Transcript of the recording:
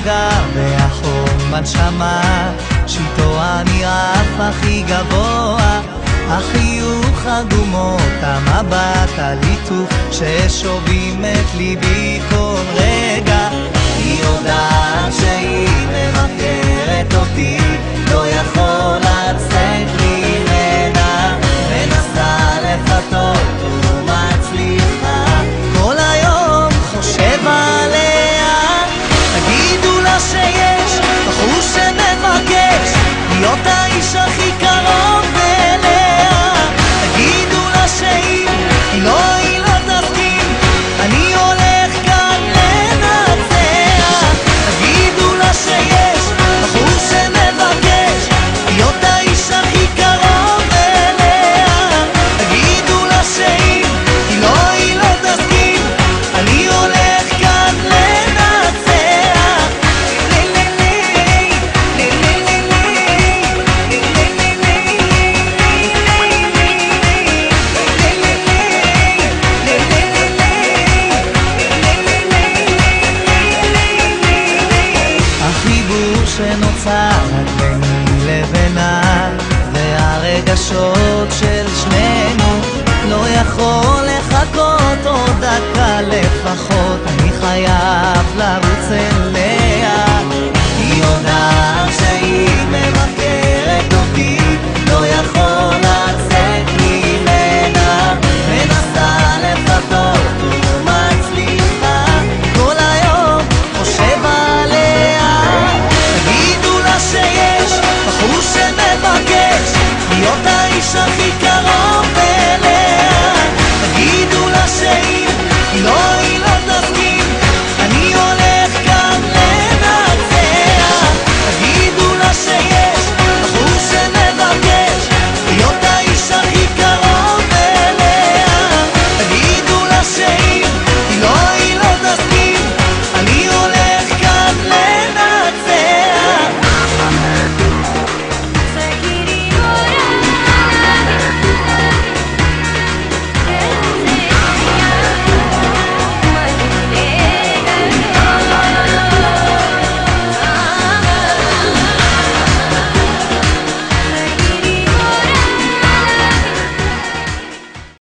נגע והחום בנשמה, שאיתו אני רף הכי גבוה, החיוך, הגומות, המבט, הליטוף ששובים את ליבי כל רגע. היא יודעת שהיא מבקרת אותי, לא יכול לצאת ממנה, מנסה לפתות ומצליחה, כל היום חושב עליה. תגידו לה שיש בחור שמבקש להיות האיש הכי קרוב אליה, תגידו לה שאם היא לא תסכים, אני הולך כאן לנצח. תגידו לה שיש בחור שמבקש להיות האיש הכי קרוב אליה, תגידו לה שאם היא לא תסכים, אני הולך כאן לנצח. החיבור שנוצר ביני לבינה והרגשות של שנינו לא יכול לחכות עוד דקה לפחות, אני חייב לרוץ אליה.